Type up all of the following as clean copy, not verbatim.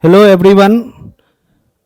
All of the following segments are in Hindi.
Hello everyone.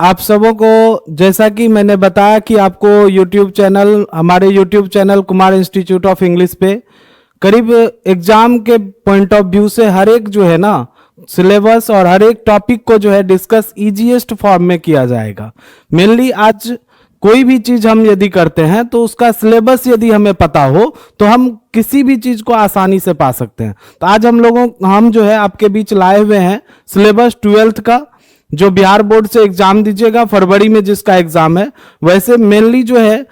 आप सबों को जैसा कि मैंने बताया कि आपको यूट्यूब चैनल हमारे YouTube channel Kumar institute of English पे करीब एग्जाम के पॉइंट ऑफ व्यू से हर एक जो है ना सिलेबस और हर एक टॉपिक को जो है डिस्कस इजीएस्ट फॉर्म में किया जाएगा। मेनली आज कोई भी चीज हम यदि करते हैं तो उसका सिलेबस यदि हमें पता हो तो हम किसी भी चीज को आसानी से पा सकते हैं। तो आज हम जो है आपके बीच लाए हुए हैं सिलेबस 12th का, जो बिहार बोर्ड से एग्जाम दीजिएगा फरवरी में जिसका एग्जाम है। वैसे मेनली जो है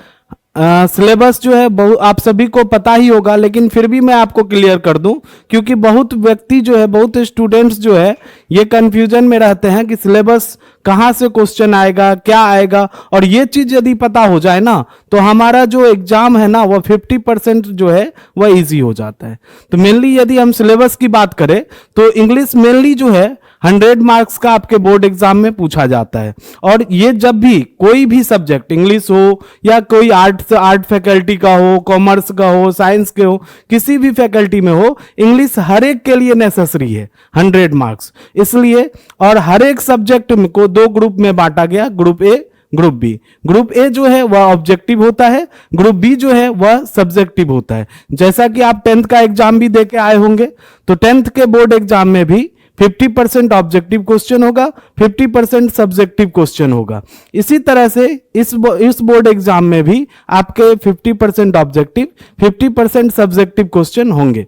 सिलेबस जो है आप सभी को पता ही होगा, लेकिन फिर भी मैं आपको क्लियर कर दूं क्योंकि बहुत व्यक्ति जो है बहुत स्टूडेंट्स जो है ये कंफ्यूजन में रहते हैं कि सिलेबस कहाँ से क्वेश्चन आएगा, क्या आएगा। और ये चीज यदि पता हो जाए ना तो हमारा जो एग्जाम है ना वो 50% जो है वह इजी हो जाता है। तो मेनली यदि हम सिलेबस की बात करें तो इंग्लिश मेनली जो है 100 मार्क्स का आपके बोर्ड एग्जाम में पूछा जाता है। और ये जब भी कोई भी सब्जेक्ट इंग्लिश हो या कोई आर्ट फैकल्टी का हो, कॉमर्स का हो, साइंस के हो, किसी भी फैकल्टी में हो, इंग्लिश हर एक के लिए नेसेसरी है 100 मार्क्स। इसलिए और हर एक सब्जेक्ट को दो ग्रुप में बांटा गया, group A group B. Group A जो है वह ऑब्जेक्टिव होता है, ग्रुप बी जो है वह सब्जेक्टिव होता है। जैसा कि आप 10th का एग्जाम भी देके आए होंगे तो 10th के बोर्ड एग्जाम में भी 50% ऑब्जेक्टिव क्वेश्चन होगा, 50% सब्जेक्टिव क्वेश्चन होगा। इसी तरह से इस बोर्ड एग्जाम में भी आपके 50% ऑब्जेक्टिव 50% सब्जेक्टिव क्वेश्चन होंगे।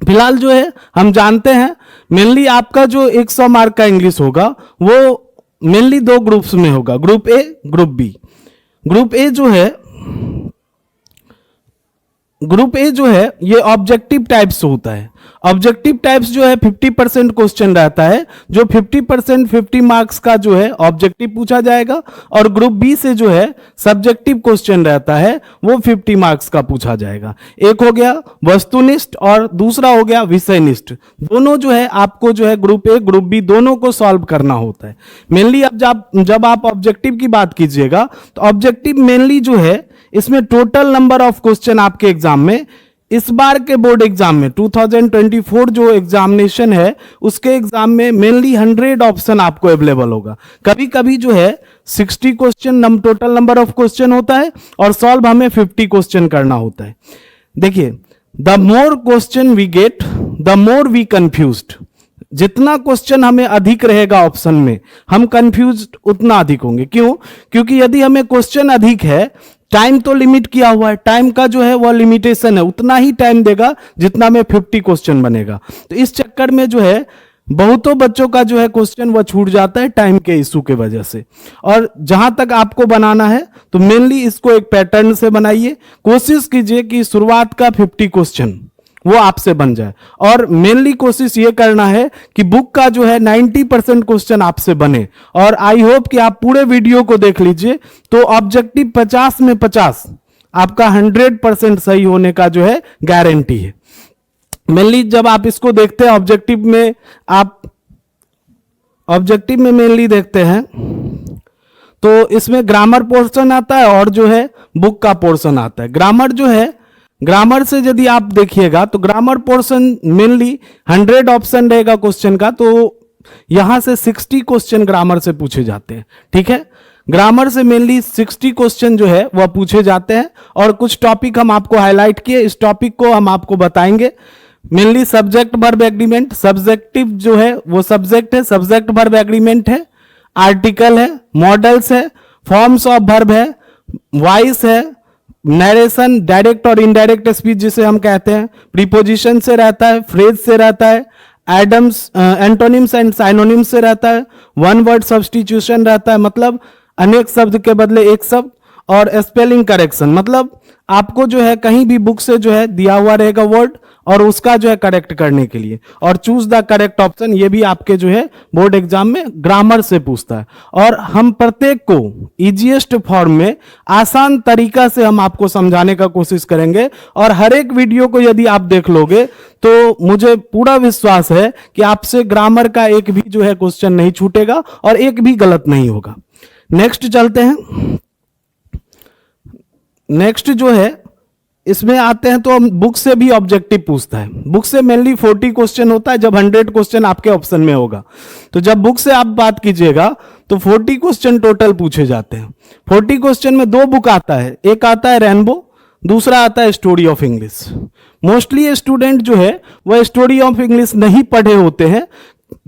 फिलहाल जो है हम जानते हैं मेनली आपका जो 100 मार्क का इंग्लिश होगा वो मेनली दो ग्रुप्स में होगा, group A group B. Group A जो है ये ऑब्जेक्टिव टाइप्स होता है। ऑब्जेक्टिव टाइप्स जो है 50% क्वेश्चन रहता है, जो 50% 50 मार्क्स का जो है ऑब्जेक्टिव पूछा जाएगा। और ग्रुप बी से जो है सब्जेक्टिव क्वेश्चन रहता है वो 50 मार्क्स का पूछा जाएगा। एक हो गया वस्तुनिष्ठ और दूसरा हो गया विषयनिष्ठ। दोनों जो है आपको जो है ग्रुप ए ग्रुप बी दोनों को सॉल्व करना होता है। मेनली अब जब आप ऑब्जेक्टिव की बात कीजिएगा तो ऑब्जेक्टिव मेनली जो है इसमें टोटल नंबर ऑफ क्वेश्चन आपके एग्जाम में इस बार के बोर्ड एग्जाम में 2024 जो एग्जामिनेशन है उसके एग्जाम में मेनली 100 ऑप्शन आपको अवेलेबल होगा। कभी कभी जो है 60 question total number of question होता है और सॉल्व हमें 50 क्वेश्चन करना होता है। देखिए, the more question we get the more we confused. जितना क्वेश्चन हमें अधिक रहेगा ऑप्शन में हम कंफ्यूज उतना अधिक होंगे। क्यों? क्योंकि यदि हमें क्वेश्चन अधिक है, टाइम तो लिमिट किया हुआ है, टाइम का जो है वो लिमिटेशन है, उतना ही टाइम देगा जितना में 50 क्वेश्चन बनेगा। तो इस चक्कर में जो है बहुतों बच्चों का जो है क्वेश्चन वो छूट जाता है टाइम के इशू के वजह से। और जहां तक आपको बनाना है तो मेनली इसको एक पैटर्न से बनाइए। कोशिश कीजिए कि शुरुआत का 50 क्वेश्चन वो आपसे बन जाए। और मेनली कोशिश ये करना है कि बुक का जो है 90% क्वेश्चन आपसे बने। और आई होप कि आप पूरे वीडियो को देख लीजिए तो ऑब्जेक्टिव 50 में 50 आपका 100% सही होने का जो है गारंटी है। मेनली जब आप इसको देखते हैं ऑब्जेक्टिव में मेनली देखते हैं तो इसमें ग्रामर पोर्शन आता है और जो है बुक का पोर्शन आता है। ग्रामर से यदि आप देखिएगा तो ग्रामर पोर्शन मेनली 100 ऑप्शन रहेगा क्वेश्चन का, तो यहां से 60 क्वेश्चन ग्रामर से पूछे जाते हैं। ठीक है, ग्रामर से मेनली 60 क्वेश्चन जो है वह पूछे जाते हैं। और कुछ टॉपिक हम आपको हाईलाइट किए, इस टॉपिक को हम आपको बताएंगे। Mainly subject verb agreement, subjective जो है वो सब्जेक्ट है, सब्जेक्ट वर्ब एग्रीमेंट है, आर्टिकल है, मॉडल्स है, फॉर्म्स ऑफ वर्ब है, वॉइस है, नरेशन, डायरेक्ट और इनडायरेक्ट स्पीच जिसे हम कहते हैं, प्रीपोजिशन से रहता है, फ्रेज से रहता है, एंटोनिम्स एंड साइनोनिम्स से रहता है, वन वर्ड सब्स्टिट्यूशन रहता है, मतलब अनेक शब्द के बदले एक शब्द, और स्पेलिंग करेक्शन, मतलब आपको जो है कहीं भी बुक से जो है दिया हुआ रहेगा वर्ड और उसका जो है करेक्ट करने के लिए, और चूज द करेक्ट ऑप्शन, ये भी आपके जो है बोर्ड एग्जाम में ग्रामर से पूछता है। और हम प्रत्येक को इजीएस्ट फॉर्म में आसान तरीका से हम आपको समझाने का कोशिश करेंगे। और हर एक वीडियो को यदि आप देख लोगे तो मुझे पूरा विश्वास है कि आपसे ग्रामर का एक भी जो है क्वेश्चन नहीं छूटेगा और एक भी गलत नहीं होगा। नेक्स्ट चलते हैं। नेक्स्ट जो है इसमें आते हैं तो हम बुक से भी ऑब्जेक्टिव पूछता है। बुक से मेनली 40 क्वेश्चन होता है जब 100 क्वेश्चन आपके ऑप्शन में होगा। तो जब बुक से आप बात कीजिएगा तो 40 क्वेश्चन टोटल पूछे जाते हैं। 40 क्वेश्चन में दो बुक आता है, एक आता है रेनबो, दूसरा आता है story of English. Mostly student जो है वह स्टोरी ऑफ इंग्लिश नहीं पढ़े होते हैं,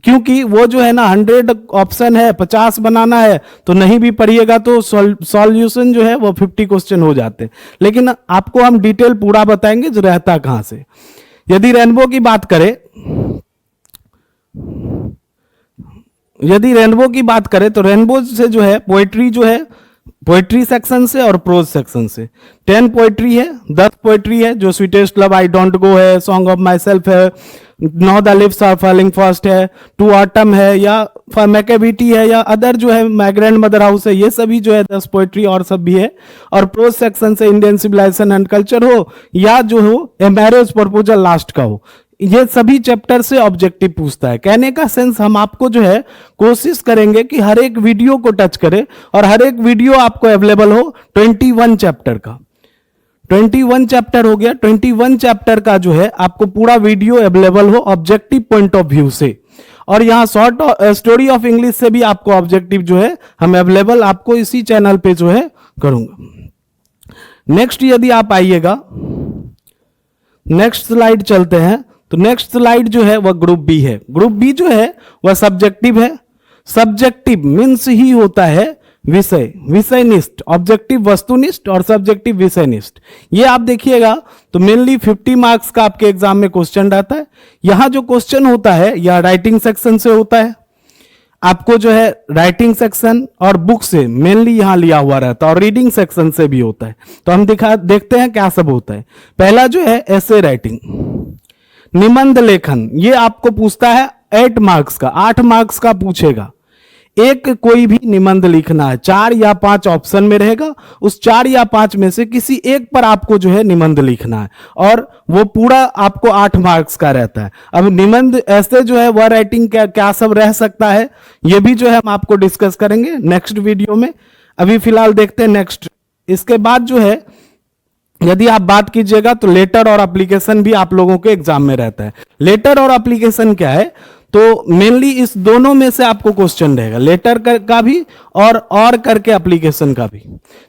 क्योंकि वो जो है ना 100 ऑप्शन है, 50 बनाना है, तो नहीं भी पढ़िएगा तो सॉल्यूशन जो है वो 50 क्वेश्चन हो जाते हैं। लेकिन आपको हम डिटेल पूरा बताएंगे जो रहता कहां से। यदि रेनबो की बात करें तो रेनबो से जो है पोएट्री जो है, पोएट्री सेक्शन से और प्रोज सेक्शन से 10 पोएट्री है, 10 पोएट्री है जो sweetest love I don't go है, सॉन्ग ऑफ माई सेल्फ है, no the leaves are falling fast है, टू ऑटम है, या मैकेविटी है, या अदर जो है माइग्रेंट मदर हाउस है, ये सभी जो है 10 पोएट्री और सब भी है। और प्रोज सेक्शन से इंडियन सिविलाइजेशन एंड कल्चर हो, या जो हो ए मैरिज प्रपोजल लास्ट का हो, ये सभी चैप्टर से ऑब्जेक्टिव पूछता है। कहने का सेंस हम आपको जो है कोशिश करेंगे कि हर एक वीडियो को टच करें और हर एक वीडियो आपको अवेलेबल हो 21 चैप्टर का। 21 चैप्टर हो गया, 21 चैप्टर का जो है आपको पूरा वीडियो अवेलेबल हो ऑब्जेक्टिव पॉइंट ऑफ व्यू से। और यहाँ शॉर्ट स्टोरी ऑफ इंग्लिश से भी आपको ऑब्जेक्टिव जो है हम अवेलेबल आपको इसी चैनल पे जो है करूंगा। नेक्स्ट यदि आप आइएगा, नेक्स्ट स्लाइड चलते हैं, तो नेक्स्ट स्लाइड जो है वह ग्रुप बी है। ग्रुप बी जो है वह सब्जेक्टिव है। सब्जेक्टिव मीन्स ही होता है विषय, विषयनिष्ठ, ऑब्जेक्टिव वस्तुनिष्ठ और सब्जेक्टिव विषयनिष्ठ। ये आप देखिएगा तो मेनली 50 मार्क्स का आपके एग्जाम में क्वेश्चन रहता है। यहां जो क्वेश्चन होता है यह राइटिंग सेक्शन से होता है। आपको जो है राइटिंग सेक्शन और बुक से मेनली यहां लिया हुआ रहता है, और रीडिंग सेक्शन से भी होता है। तो हम देखते हैं क्या सब होता है। पहला जो है एसे राइटिंग, निबंध लेखन, ये आपको पूछता है 8 मार्क्स का, 8 मार्क्स का पूछेगा। एक कोई भी निबंध लिखना है, 4 या 5 ऑप्शन में रहेगा, उस 4 या 5 में से किसी एक पर आपको जो है निबंध लिखना है, और वो पूरा आपको 8 मार्क्स का रहता है। अब निबंध ऐसे जो है वह राइटिंग क्या सब रह सकता है, ये भी जो है हम आपको डिस्कस करेंगे नेक्स्ट वीडियो में। अभी फिलहाल देखते हैं नेक्स्ट। इसके बाद जो है यदि आप बात कीजिएगा तो लेटर और एप्लीकेशन भी आप लोगों के एग्जाम में रहता है। लेटर और एप्लीकेशन क्या है, तो मेनली इस दोनों में से आपको क्वेश्चन रहेगा, लेटर का भी और करके एप्लीकेशन का भी,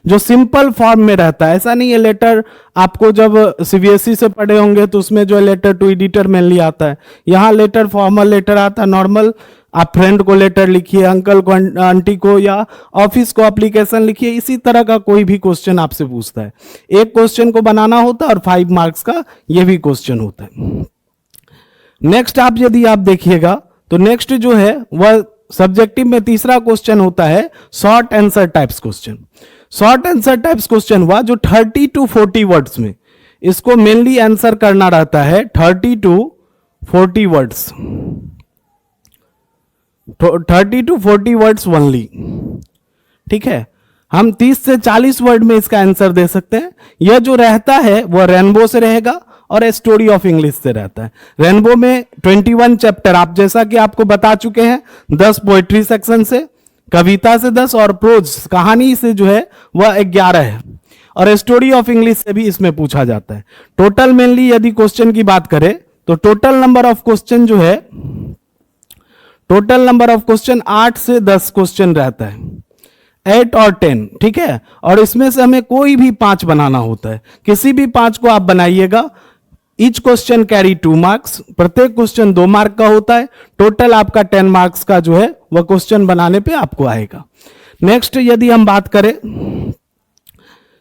जो सिंपल फॉर्म में रहता है। ऐसा नहीं है लेटर आपको जब सीबीएसई से पढ़े होंगे तो उसमें जो है लेटर टू एडिटर मेनली आता है, यहाँ लेटर फॉर्मल लेटर आता है नॉर्मल। आप फ्रेंड को लेटर लिखिए, अंकल को, आंटी को, या ऑफिस को एप्लीकेशन लिखिए, इसी तरह का कोई भी क्वेश्चन आपसे पूछता है। एक क्वेश्चन को बनाना होता है और 5 मार्क्स का ये भी क्वेश्चन होता है। नेक्स्ट यदि आप देखिएगा तो नेक्स्ट जो है वह सब्जेक्टिव में तीसरा क्वेश्चन होता है short answer types question. Short answer types question हुआ जो 30 to 40 वर्ड्स में, इसको मेनली आंसर करना रहता है 30 to 40 words, 30 to 40 words only. ठीक है, हम 30 से 40 वर्ड में इसका आंसर दे सकते हैं। यह जो रहता है वह रेनबो से रहेगा और स्टोरी ऑफ इंग्लिश से रहता है। रेनबो में 21 चैप्टर, आप जैसा कि आपको बता चुके हैं, 10 पोएट्री सेक्शन से, कविता से 10 और प्रोज कहानी से जो है वह 11 है, और स्टोरी ऑफ इंग्लिश से भी इसमें पूछा जाता है। टोटल मेनली यदि क्वेश्चन की बात करें तो टोटल नंबर ऑफ क्वेश्चन जो है, टोटल नंबर ऑफ क्वेश्चन 8 से 10 क्वेश्चन रहता है, 8 और 10। ठीक है, और इसमें से हमें कोई भी 5 बनाना होता है, किसी भी 5 को आप बनाइएगा। ईच क्वेश्चन कैरी 2 मार्क्स, प्रत्येक क्वेश्चन 2 मार्क का होता है। टोटल आपका 10 मार्क्स का जो है वह क्वेश्चन बनाने पे आपको आएगा। नेक्स्ट यदि हम बात करें,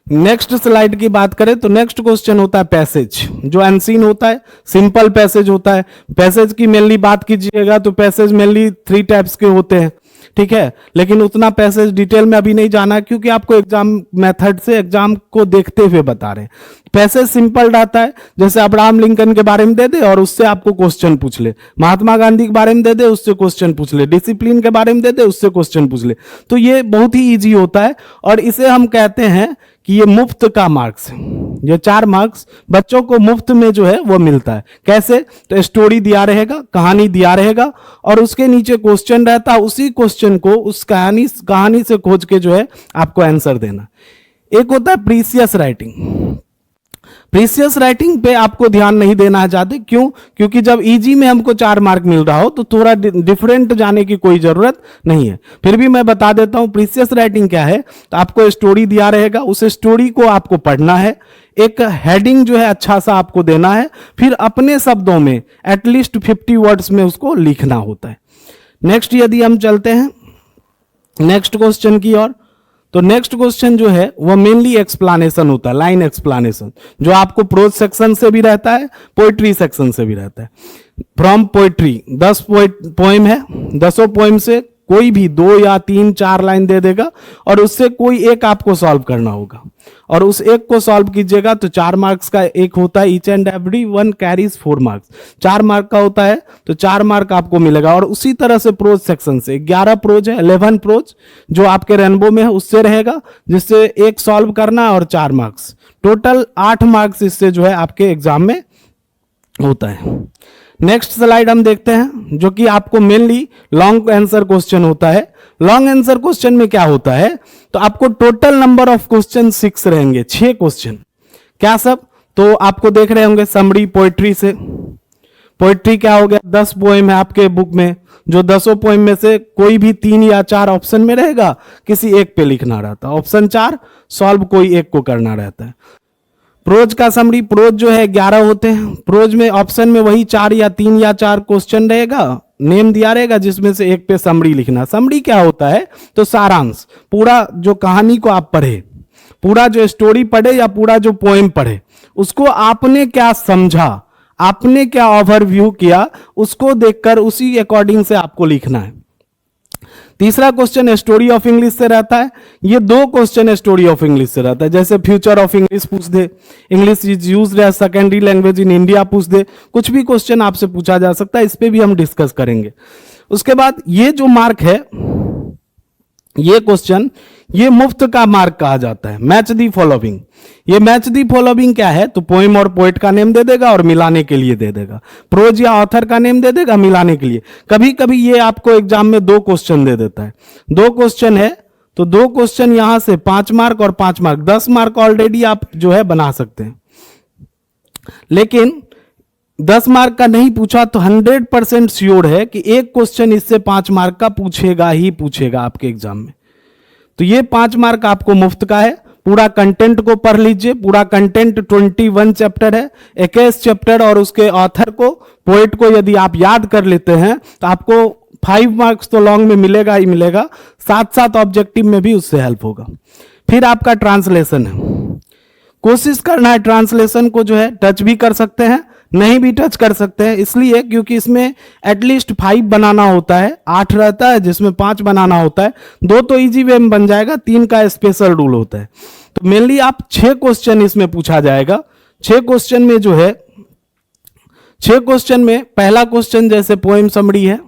नेक्स्ट स्लाइड की बात करें तो नेक्स्ट क्वेश्चन होता है पैसेज, जो अनसीन होता है, सिंपल पैसेज होता है। पैसेज की मेनली बात कीजिएगा तो पैसेज मेनली 3 टाइप्स के होते हैं। ठीक है, लेकिन उतना पैसेज डिटेल में अभी नहीं जाना, क्योंकि आपको एग्जाम मेथड से एग्जाम को देखते हुए बता रहे हैं। पैसेज सिंपल रहता है, जैसे अब्राहम लिंकन के बारे में दे दे और उससे आपको क्वेश्चन पूछ ले, महात्मा गांधी के बारे में दे दे उससे क्वेश्चन पूछ ले, डिसिप्लिन के बारे में दे दे उससे क्वेश्चन पूछ ले। तो ये बहुत ही इजी होता है, और इसे हम कहते हैं कि ये मुफ्त का मार्क्स है। ये 4 मार्क्स बच्चों को मुफ्त में जो है वो मिलता है। कैसे, तो स्टोरी दिया रहेगा, कहानी दिया रहेगा, और उसके नीचे क्वेश्चन रहता है, उसी क्वेश्चन को उस कहानी से खोज के जो है आपको आंसर देना। एक होता है प्रीसियस राइटिंग। प्रीसियस राइटिंग पे आपको ध्यान नहीं देना है ज्यादा। क्यों? क्योंकि जब इजी में हमको 4 मार्क मिल रहा हो तो थोड़ा डिफरेंट जाने की कोई जरूरत नहीं है। फिर भी मैं बता देता हूं प्रीसियस राइटिंग क्या है। तो आपको स्टोरी दिया रहेगा, उस स्टोरी को आपको पढ़ना है, एक हेडिंग जो है अच्छा सा आपको देना है, फिर अपने शब्दों में एटलीस्ट 50 वर्ड्स में उसको लिखना होता है। नेक्स्ट यदि हम चलते हैं नेक्स्ट क्वेश्चन की ओर, तो नेक्स्ट क्वेश्चन जो है वो मेनली एक्सप्लेनेशन होता है, लाइन एक्सप्लेनेशन, जो आपको प्रोज सेक्शन से भी रहता है, पोएट्री सेक्शन से भी रहता है। फ्रॉम पोएट्री 10 पोएम है, 10 पोएम से कोई भी 2 या 3 4 लाइन दे देगा और उससे कोई एक आपको सॉल्व करना होगा, और उस एक को सॉल्व कीजिएगा तो 4 मार्क्स का एक होता है। Each and every one carries 4 marks, 4 mark का होता है, तो 4 मार्क आपको मिलेगा। और उसी तरह से प्रोज सेक्शन से 11 प्रोज है, 11 प्रोज जो आपके रेनबो में है उससे रहेगा, जिससे एक सॉल्व करना और 4 मार्क्स, टोटल 8 मार्क्स इससे जो है आपके एग्जाम में होता है। नेक्स्ट स्लाइड हम देखते हैं, जो कि आपको मेनली लॉन्ग आंसर क्वेश्चन होता है। लॉन्ग आंसर क्वेश्चन में क्या होता है, तो आपको टोटल नंबर ऑफ क्वेश्चन 6 रहेंगे, 6 क्वेश्चन। क्या सब? तो आपको देख रहे होंगे समरी पोएट्री से। पोएट्री क्या हो गया, 10 पोएम है आपके बुक में, जो 10 पोएम में से कोई भी 3 या 4 ऑप्शन में रहेगा, किसी एक पे लिखना रहता है। ऑप्शन 4 सॉल्व कोई एक को करना रहता है। प्रोज का समरी, प्रोज जो है 11 होते हैं। प्रोज में ऑप्शन में वही 4 या 3 या 4 क्वेश्चन रहेगा, नेम दिया रहेगा, जिसमें से एक पे समरी लिखना। समरी क्या होता है, तो सारांश, पूरा जो कहानी को आप पढ़े, पूरा जो स्टोरी पढ़े या पूरा जो पोएम पढ़े, उसको आपने क्या समझा, आपने क्या ओवरव्यू किया, उसको देखकर उसी अकॉर्डिंग से आपको लिखना है। तीसरा क्वेश्चन स्टोरी ऑफ इंग्लिश से रहता है। ये 2 क्वेश्चन स्टोरी ऑफ इंग्लिश से रहता है, जैसे फ्यूचर ऑफ इंग्लिश पूछ दे, English is used as secondary language in India पूछ दे, कुछ भी क्वेश्चन आपसे पूछा जा सकता है, इस पे भी हम डिस्कस करेंगे। उसके बाद ये जो मार्क है, ये क्वेश्चन, ये मुफ्त का मार्क कहा जाता है, मैच दी फॉलोइंग। ये मैच दी फॉलोइंग क्या है, तो पोएम और पोएट का नेम दे देगा और मिलाने के लिए दे देगा, प्रोज या ऑथर का नेम दे देगा मिलाने के लिए। कभी कभी ये आपको एग्जाम में 2 क्वेश्चन दे देता है, 2 क्वेश्चन है तो 2 क्वेश्चन यहां से 5 मार्क और 5 मार्क, 10 मार्क ऑलरेडी आप जो है बना सकते हैं। लेकिन 10 मार्क का नहीं पूछा तो 100% श्योर है कि एक क्वेश्चन इससे 5 मार्क का पूछेगा ही पूछेगा आपके एग्जाम में। तो ये 5 मार्क आपको मुफ्त का है। पूरा कंटेंट को पढ़ लीजिए, पूरा कंटेंट 21 चैप्टर है, 21 चैप्टर और उसके ऑथर को, पोएट को यदि आप याद कर लेते हैं तो आपको 5 मार्क्स तो लॉन्ग में मिलेगा ही मिलेगा, साथ साथ ऑब्जेक्टिव में भी उससे हेल्प होगा। फिर आपका ट्रांसलेशन है, कोशिश करना है ट्रांसलेशन को जो है टच भी कर सकते हैं, नहीं भी टच कर सकते हैं, इसलिए क्योंकि इसमें एटलीस्ट 5 बनाना होता है, 8 रहता है जिसमें 5 बनाना होता है। 2 तो इजी वे में बन जाएगा, 3 का स्पेशल रूल होता है। तो मेनली आप 6 क्वेश्चन इसमें पूछा जाएगा। 6 क्वेश्चन में जो है, 6 क्वेश्चन में पहला क्वेश्चन जैसे पोएम समरी है,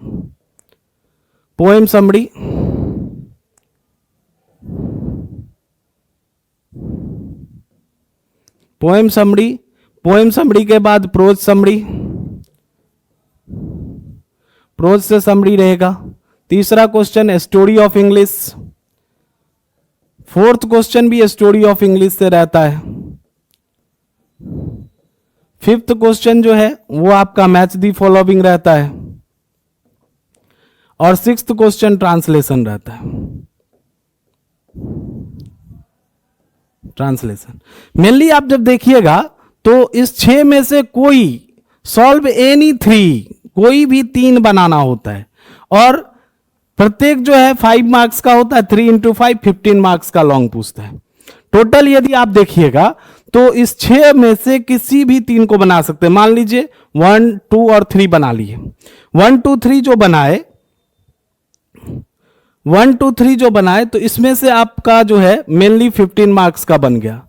poem summary, poem summary, poem summary के बाद प्रोज समरी, प्रोज से समरी रहेगा। तीसरा question story of English, 4th question भी स्टोरी ऑफ इंग्लिश से रहता है। 5th क्वेश्चन जो है वो आपका मैच दी फॉलोइंग रहता है, और 6th क्वेश्चन ट्रांसलेशन रहता है। ट्रांसलेशन मेनली आप जब देखिएगा तो इस 6 में से कोई सॉल्व एनी 3, कोई भी 3 बनाना होता है, और प्रत्येक जो है 5 मार्क्स का होता है, 3 × 5 15 मार्क्स का लॉन्ग पूछता है। टोटल यदि आप देखिएगा तो इस 6 में से किसी भी 3 को बना सकते हैं। मान लीजिए 1, 2 और 3 बना लिए, 1, 2, 3 जो बनाए, 1, 2, 3 जो बनाए, तो इसमें से आपका जो है मेनली 15 मार्क्स का बन गया,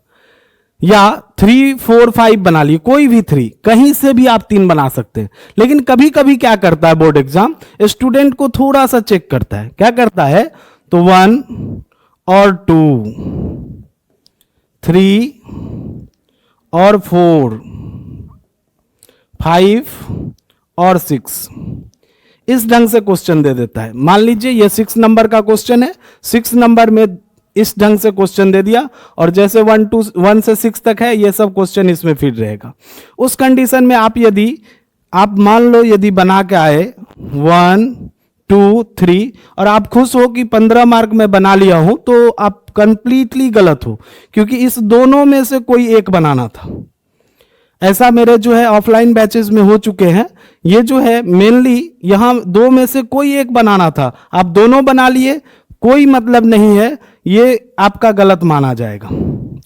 या 3, 4, 5 बना लिए, कोई भी 3, कहीं से भी आप 3 बना सकते हैं। लेकिन कभी कभी क्या करता है बोर्ड एग्जाम, स्टूडेंट को थोड़ा सा चेक करता है। क्या करता है, तो 1 और 2, 3 और 4, 5 और 6, इस ढंग से क्वेश्चन दे देता है। मान लीजिए ये 6 नंबर का क्वेश्चन है, 6 नंबर में इस ढंग से क्वेश्चन दे दिया और जैसे 1 से 6 तक है ये सब क्वेश्चन इसमें फिट रहेगा। उस कंडीशन में आप मान लो यदि बना के आए 1 2 3 और आप खुश हो कि 15 मार्क में बना लिया हूं, तो आप कंप्लीटली गलत हो, क्योंकि इस दोनों में से कोई एक बनाना था। ऐसा मेरे जो है ऑफलाइन बैचेस में हो चुके हैं। ये जो है मेनली यहां दो में से कोई एक बनाना था, आप दोनों बना लिए, कोई मतलब नहीं है, ये आपका गलत माना जाएगा।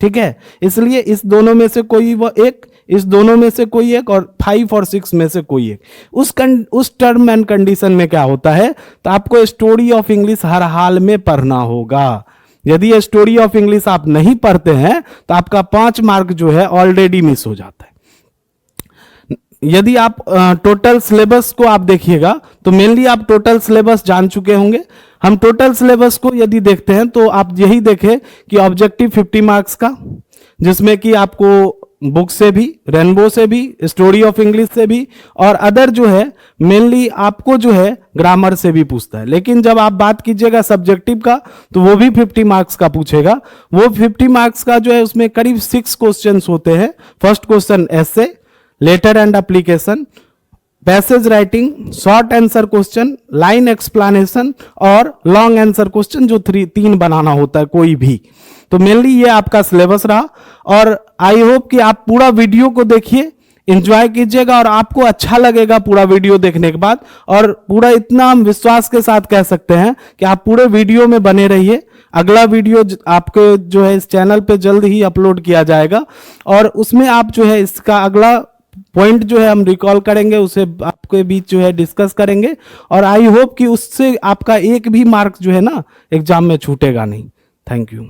ठीक है, इसलिए इस दोनों में से कोई एक, इस दोनों में से कोई एक, और 5 और 6 में से कोई एक। उस टर्म एंड कंडीशन में क्या होता है, तो आपको स्टोरी ऑफ इंग्लिश हर हाल में पढ़ना होगा। यदि ये स्टोरी ऑफ इंग्लिश आप नहीं पढ़ते हैं तो आपका 5 मार्क जो है ऑलरेडी मिस हो जाता है। यदि आप टोटल सिलेबस को आप देखिएगा तो मेनली आप टोटल सिलेबस जान चुके होंगे। हम टोटल सिलेबस को यदि देखते हैं तो आप यही देखें कि ऑब्जेक्टिव 50 मार्क्स का, जिसमें कि आपको बुक से भी, रेनबो से भी, स्टोरी ऑफ इंग्लिश से भी, और अदर जो है मेनली आपको जो है ग्रामर से भी पूछता है। लेकिन जब आप बात कीजिएगा सब्जेक्टिव का तो वो भी 50 मार्क्स का पूछेगा। वो 50 मार्क्स का जो है उसमें करीब 6 क्वेश्चन होते हैं। First question essay, letter and application, passage writing, short answer question, line explanation और लॉन्ग आंसर क्वेश्चन, जो 3 बनाना होता है कोई भी। तो मेनली ये आपका सिलेबस रहा, और आई होप कि आप पूरा वीडियो को देखिए, एंजॉय कीजिएगा और आपको अच्छा लगेगा पूरा वीडियो देखने के बाद। और पूरा इतना हम विश्वास के साथ कह सकते हैं कि आप पूरे वीडियो में बने रहिए। अगला वीडियो आपके जो है इस चैनल पे जल्द ही अपलोड किया जाएगा, और उसमें आप जो है इसका अगला पॉइंट जो है हम रिकॉल करेंगे, उसे आपके बीच जो है डिस्कस करेंगे। और आई होप कि उससे आपका एक भी मार्क जो है ना एग्जाम में छूटेगा नहीं। Thank you.